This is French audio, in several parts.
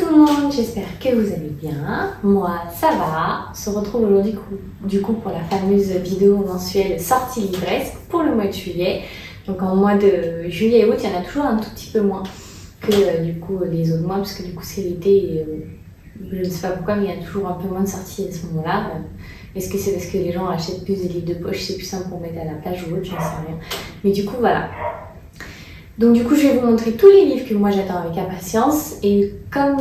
tout le monde, j'espère que vous allez bien. Moi, ça va. On se retrouve aujourd'hui du coup pour la fameuse vidéo mensuelle sortie livresque pour le mois de juillet. Donc en mois de juillet et août, il y en a toujours un tout petit peu moins que du coup les autres mois, parce que du coup c'est l'été et je ne sais pas pourquoi, mais il y a toujours un peu moins de sorties à ce moment-là. Est-ce que c'est parce que les gens achètent plus de livres de poche, c'est plus simple pour mettre à la plage ou autre, j'en sais rien. Mais du coup voilà. Donc du coup, je vais vous montrer tous les livres que moi j'attends avec impatience. Et comme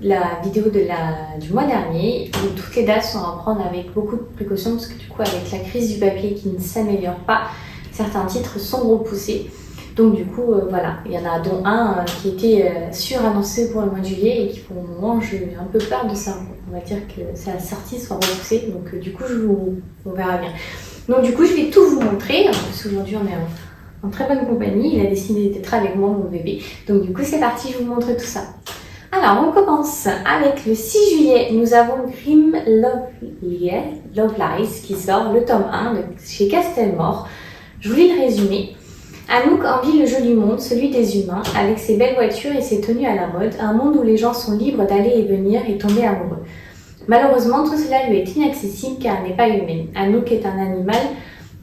la vidéo du mois dernier, toutes les dates sont à prendre avec beaucoup de précautions parce que du coup, avec la crise du papier qui ne s'améliore pas, certains titres sont repoussés. Donc du coup, voilà, il y en a dont un qui était surannoncé pour le mois de juillet et qui pour le moment, j'ai un peu peur de ça. On va dire que sa sortie soit repoussée. Donc du coup, on verra bien. Donc du coup, je vais tout vous montrer parce qu'aujourd'hui, on est en très bonne compagnie, il a décidé d'être avec moi, mon bébé. Donc du coup, c'est parti, je vous montre tout ça. Alors, on commence avec le 6 juillet. Nous avons Grimm Love Lies qui sort, le tome 1 chez Castelmore. Je vous lis le résumé. Anouk envie le joli monde, celui des humains, avec ses belles voitures et ses tenues à la mode, un monde où les gens sont libres d'aller et venir et tomber amoureux. Malheureusement, tout cela lui est inaccessible car elle n'est pas humaine. Anouk est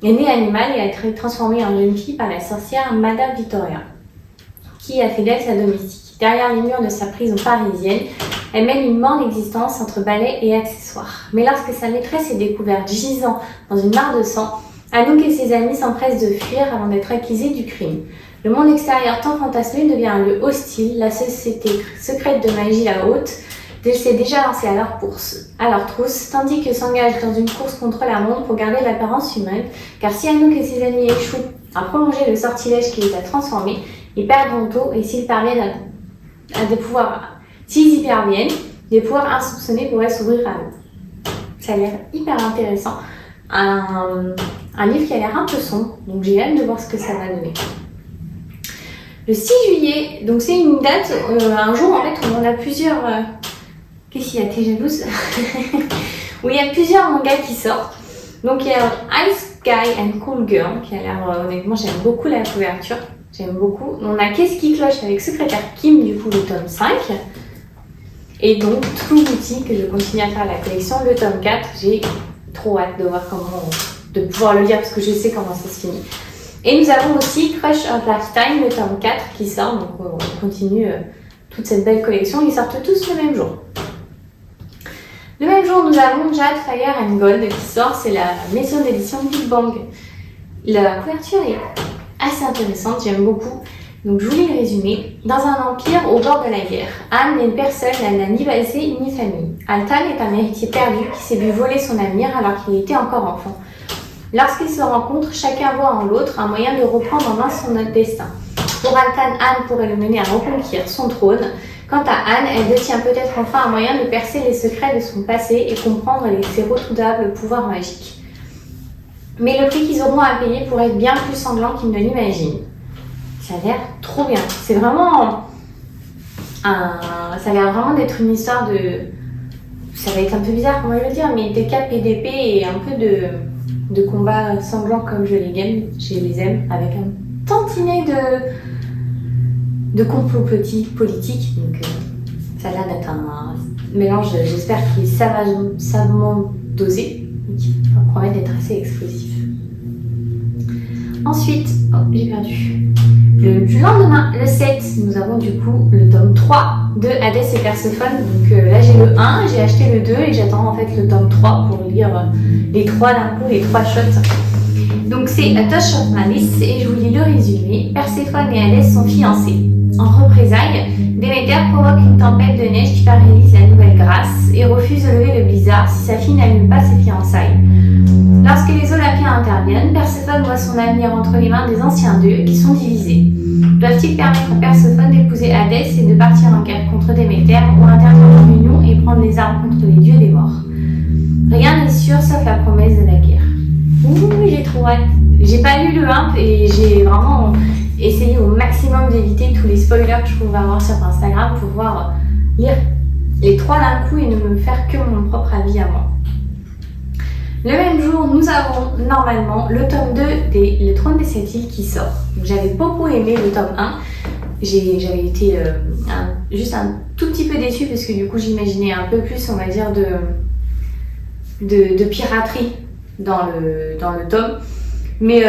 née animale et a été transformée en jeune fille par la sorcière Madame Victoria, qui a fait d'elle sa domestique. Derrière les murs de sa prison parisienne, elle mène une morne existence entre balais et accessoires. Mais lorsque sa maîtresse est découverte gisant dans une mare de sang, Anouk et ses amis s'empressent de fuir avant d'être accusés du crime. Le monde extérieur tant fantasmé devient un lieu hostile, la société secrète de magie à haute s'est déjà lancée à leur trousse, tandis que s'engage dans une course contre la montre pour garder l'apparence humaine, car si Anouk et ses amis échouent à prolonger le sortilège qui les a transformés, ils perdront tout, et s'ils y parviennent, des pouvoirs insoupçonnés pourraient s'ouvrir à eux. Ça a l'air hyper intéressant. Un livre qui a l'air un peu sombre, donc j'ai hâte de voir ce que ça va donner. Le 6 juillet, donc c'est une date, un jour en fait où on a plusieurs... Qu'est-ce qu'il y a, t'es jalouse? Où il y a plusieurs mangas qui sortent. Donc il y a Ice Guy and Cool Girl qui a l'air, honnêtement, j'aime beaucoup la couverture. J'aime beaucoup. On a Qu'est-ce qui cloche avec Secrétaire Kim, du coup le tome 5. Et donc True Beauty, que je continue à faire la collection, le tome 4. J'ai trop hâte de voir de pouvoir le lire parce que je sais comment ça se finit. Et nous avons aussi Crush of Lifetime, le tome 4 qui sort. Donc on continue toute cette belle collection. Ils sortent tous le même jour. Le même jour, nous avons Jade, Fire and Gold qui sort, c'est la maison d'édition Big Bang. La couverture est assez intéressante, j'aime beaucoup. Donc je vous lis le résumé. Dans un empire au bord de la guerre, Anne n'est personne, elle n'a ni passé ni famille. Altan est un héritier perdu qui s'est vu voler son avenir alors qu'il était encore enfant. Lorsqu'ils se rencontrent, chacun voit en l'autre un moyen de reprendre en main son destin. Pour Altan, Anne pourrait le mener à reconquérir son trône. Quant à Anne, elle détient peut-être enfin un moyen de percer les secrets de son passé et comprendre ses redoutables pouvoirs magiques. Mais le prix qu'ils auront à payer pourrait être bien plus sanglant qu'ils ne l'imaginent. Ça a l'air trop bien. C'est vraiment ça a l'air vraiment d'être une histoire de... Ça va être un peu bizarre comment je veux dire, mais des capes et d'épées et un peu de combats sanglants comme je les aime, avec un tantinet de complot politique, donc ça a l'air d'être un mélange, j'espère qu'il est savamment dosé, et qui va promettre d'être assez explosif. Ensuite, j'ai perdu. Le lendemain, le 7, nous avons du coup le tome 3 de Hadès et Perséphone. Donc là j'ai le 1, j'ai acheté le 2 et j'attends en fait le tome 3 pour lire les 3 d'un coup, les 3 shots. Donc c'est A Touch of Malice et je vous lis le résumé. Perséphone et Hadès sont fiancés. En représailles, Déméter provoque une tempête de neige qui paralyse la nouvelle grâce et refuse de lever le blizzard si sa fille n'annule pas ses fiançailles. Lorsque les Olympiens interviennent, Perséphone voit son avenir entre les mains des anciens dieux qui sont divisés. Doivent-ils permettre à Perséphone d'épouser Hadès et de partir en guerre contre Déméter ou interdire leur union et prendre les armes contre les dieux des morts? Rien n'est sûr sauf la promesse de la guerre. Ouh, j'ai trop hâte. J'ai pas lu le 1 et j'ai vraiment essayé au maximum d'éviter tous les spoilers que je pouvais avoir sur Instagram pour pouvoir lire les 3 d'un coup et ne me faire que mon propre avis à moi. Le même jour, nous avons normalement le tome 2 Le Trône des Sept Îles qui sort. J'avais beaucoup aimé le tome 1 j'avais été juste un tout petit peu déçue parce que du coup j'imaginais un peu plus, on va dire, de piraterie dans le tome. Mais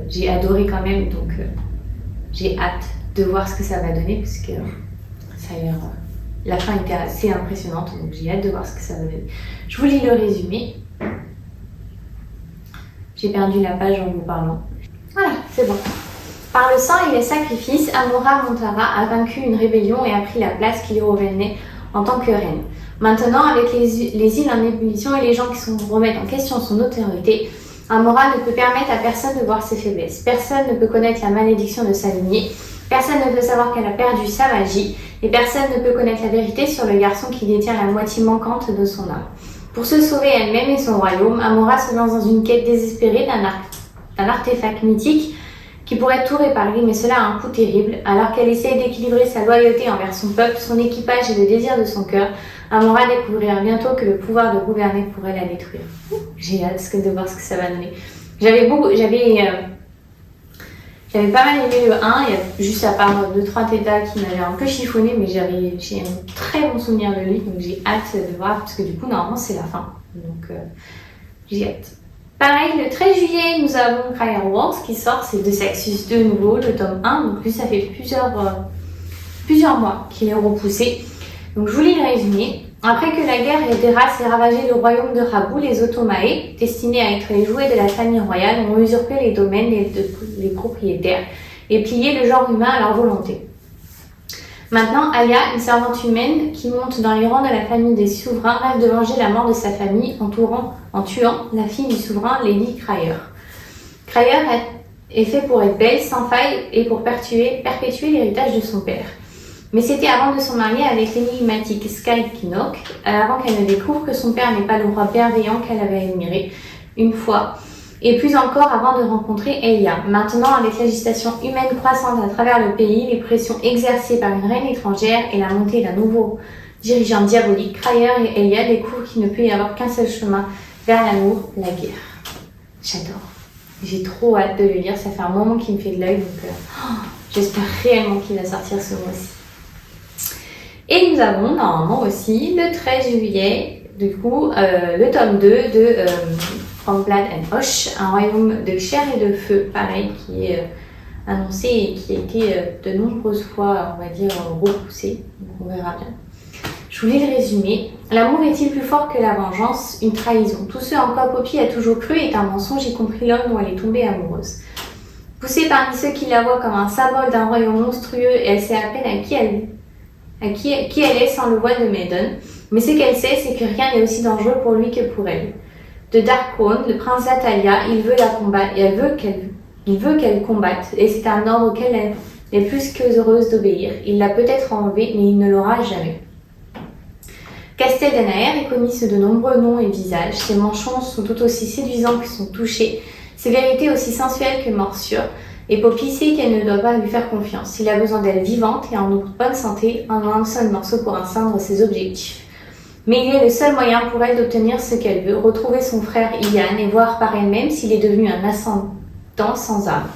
j'ai adoré quand même, donc j'ai hâte de voir ce que ça va donner parce que ça a l'air... la fin était assez impressionnante, donc j'ai hâte de voir ce que ça va donner. Je vous lis le résumé. J'ai perdu la page en vous parlant. Voilà, c'est bon. Par le sang et les sacrifices, Amora Montara a vaincu une rébellion et a pris la place qui lui revenait en tant que reine. Maintenant, avec les îles en ébullition et les gens qui remettent en question son autorité, Amora ne peut permettre à personne de voir ses faiblesses. Personne ne peut connaître la malédiction de sa lignée. Personne ne peut savoir qu'elle a perdu sa magie. Et personne ne peut connaître la vérité sur le garçon qui détient la moitié manquante de son âme. Pour se sauver elle-même et son royaume, Amora se lance dans une quête désespérée d'un artefact mythique qui pourrait tout réparer, mais cela a un coût terrible. Alors qu'elle essaie d'équilibrer sa loyauté envers son peuple, son équipage et le désir de son cœur, Amora découvrira bientôt que le pouvoir de gouverner pourrait la détruire. J'ai hâte de voir ce que ça va donner. J'avais pas mal aimé le 1, il y a juste à part 2-3 tétas qui m'avaient un peu chiffonné, mais j'ai un très bon souvenir de lui, donc j'ai hâte de voir, parce que du coup, normalement, c'est la fin. Donc, j'ai hâte. Pareil, le 13 juillet, nous avons Cryer Wars qui sort, c'est de Sexus de nouveau, le tome 1, donc lui, ça fait plusieurs mois qu'il est repoussé. Donc, je vous lis le résumé. Après que la guerre des races ait ravagé le royaume de Rabu, les Otomae, destinés à être les jouets de la famille royale, ont usurpé les domaines des propriétaires et plié le genre humain à leur volonté. Maintenant, Aya, une servante humaine qui monte dans les rangs de la famille des souverains, rêve de venger la mort de sa famille en tuant la fille du souverain, Lady Cryer. Cryer est fait pour être belle, sans faille et pour perpétuer l'héritage de son père. Mais c'était avant de se marier avec l'énigmatique Sky Kinnock, avant qu'elle ne découvre que son père n'est pas le roi bienveillant qu'elle avait admiré une fois, et plus encore avant de rencontrer Elia. Maintenant, avec l'agitation humaine croissante à travers le pays, les pressions exercées par une reine étrangère et la montée d'un nouveau dirigeant diabolique, Cryer et Elia découvrent qu'il ne peut y avoir qu'un seul chemin vers l'amour, la guerre. J'adore. J'ai trop hâte de le lire, ça fait un moment qu'il me fait de l'œil, donc j'espère réellement qu'il va sortir ce mois-ci. Et nous avons normalement aussi le 13 juillet, du coup, le tome 2 de From Blood and Osh, un royaume de chair et de feu, pareil, qui est annoncé et qui a été de nombreuses fois, on va dire, repoussé. Donc on verra bien. Je vous lis le résumé. L'amour est-il plus fort que la vengeance, une trahison? Tout ce en quoi Poppy a toujours cru est un mensonge, y compris l'homme dont elle est tombée amoureuse. Poussée parmi ceux qui la voient comme un symbole d'un royaume monstrueux, elle sait à peine qui elle est sans le voile de Maiden, mais ce qu'elle sait, c'est que rien n'est aussi dangereux pour lui que pour elle. De Darkthrone, le prince Zatalia, il veut la combattre, et il veut qu'elle combatte, et c'est un ordre auquel elle est plus que heureuse d'obéir. Il l'a peut-être enlevée, mais il ne l'aura jamais. Castel Danaer est connu sous de nombreux noms et visages. Ses manchons sont tout aussi séduisants que son toucher, ses vérités aussi sensuelles que morsures. Et Poppy sait qu'elle ne doit pas lui faire confiance. Il a besoin d'elle vivante et en bonne santé, en un seul morceau pour atteindre ses objectifs. Mais il est le seul moyen pour elle d'obtenir ce qu'elle veut, retrouver son frère Ian et voir par elle-même s'il est devenu un ascendant sans âme.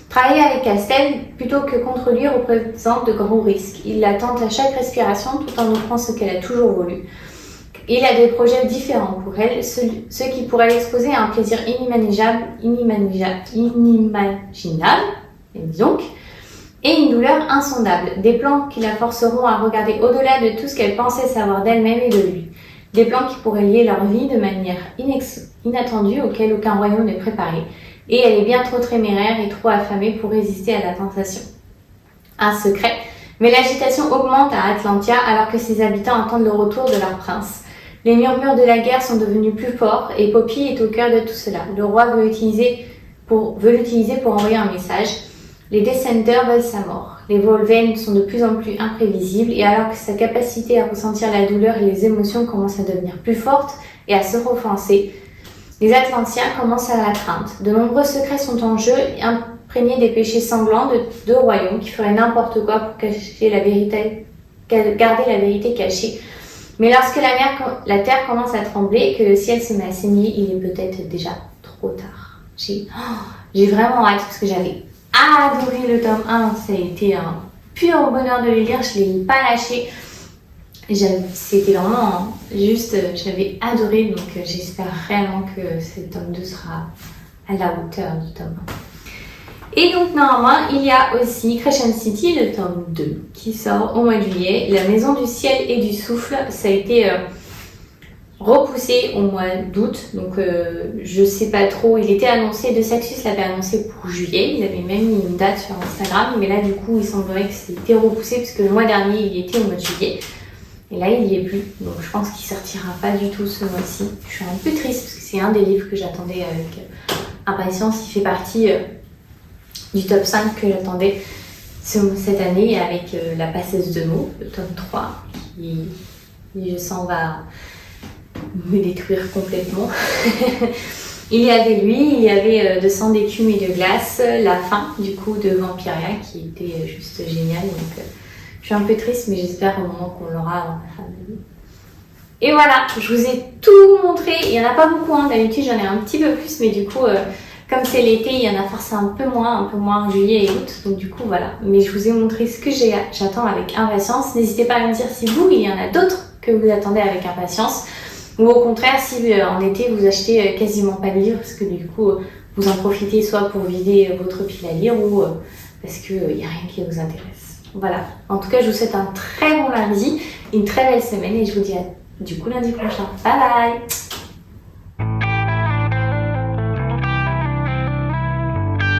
Travailler avec Castel, plutôt que contre lui, représente de gros risques. Il la tente à chaque respiration tout en offrant ce qu'elle a toujours voulu. Il a des projets différents pour elle, ceux qui pourraient l'exposer à un plaisir inimaginable, et donc, et une douleur insondable. Des plans qui la forceront à regarder au-delà de tout ce qu'elle pensait savoir d'elle-même et de lui. Des plans qui pourraient lier leur vie de manière inattendue auquel aucun royaume n'est préparé. Et elle est bien trop téméraire et trop affamée pour résister à la tentation. Un secret, mais l'agitation augmente à Atlantia alors que ses habitants attendent le retour de leur prince. Les murmures de la guerre sont devenus plus forts et Poppy est au cœur de tout cela. Le roi veut l'utiliser pour envoyer un message. Les Descenders veulent sa mort. Les Volven sont de plus en plus imprévisibles et alors que sa capacité à ressentir la douleur et les émotions commence à devenir plus forte et à se renforcer, les Atlantiens commencent à la craindre. De nombreux secrets sont en jeu, imprégnés des péchés sanglants de deux royaumes qui feraient n'importe quoi pour garder la vérité cachée. Mais lorsque la terre commence à trembler et que le ciel se met à saigner, il est peut-être déjà trop tard. J'ai vraiment hâte parce que j'avais adoré le tome 1, ça a été un pur bonheur de le lire, je ne l'ai pas lâché. C'était vraiment juste, j'avais adoré, donc j'espère réellement que ce tome 2 sera à la hauteur du tome 1. Et donc normalement, il y a aussi Crescent City, le tome 2, qui sort au mois de juillet. La Maison du Ciel et du Souffle, ça a été repoussé au mois d'août, donc je sais pas trop. Il était annoncé, De Saxus l'avait annoncé pour juillet, ils avaient même mis une date sur Instagram, mais là du coup il semblerait que c'était repoussé parce que le mois dernier il y était au mois de juillet. Et là, il n'y est plus, donc je pense qu'il sortira pas du tout ce mois-ci. Je suis un peu triste parce que c'est un des livres que j'attendais avec impatience. Il fait partie du top 5 que j'attendais cette année avec La Passeuse de mots, le tome 3, qui, je sens, va me détruire complètement. Il y avait lui, il y avait De sang d'écume et de glace, la fin du coup de Vampiria qui était juste géniale. Donc, je suis un peu triste, mais j'espère au moment qu'on l'aura avant la fin de l'année. Et voilà, je vous ai tout montré. Il n'y en a pas beaucoup, hein. D'habitude j'en ai un petit peu plus, mais du coup, comme c'est l'été, il y en a forcément un peu moins en juillet et août. Donc du coup, voilà. Mais je vous ai montré ce que j'attends avec impatience. N'hésitez pas à me dire si vous, il y en a d'autres que vous attendez avec impatience. Ou au contraire, si en été, vous achetez quasiment pas de livres, parce que du coup, vous en profitez soit pour vider votre pile à lire, ou parce qu'il n'y a rien qui vous intéresse. Voilà, en tout cas, je vous souhaite un très bon lundi, une très belle semaine et je vous dis à du coup lundi prochain. Bye bye!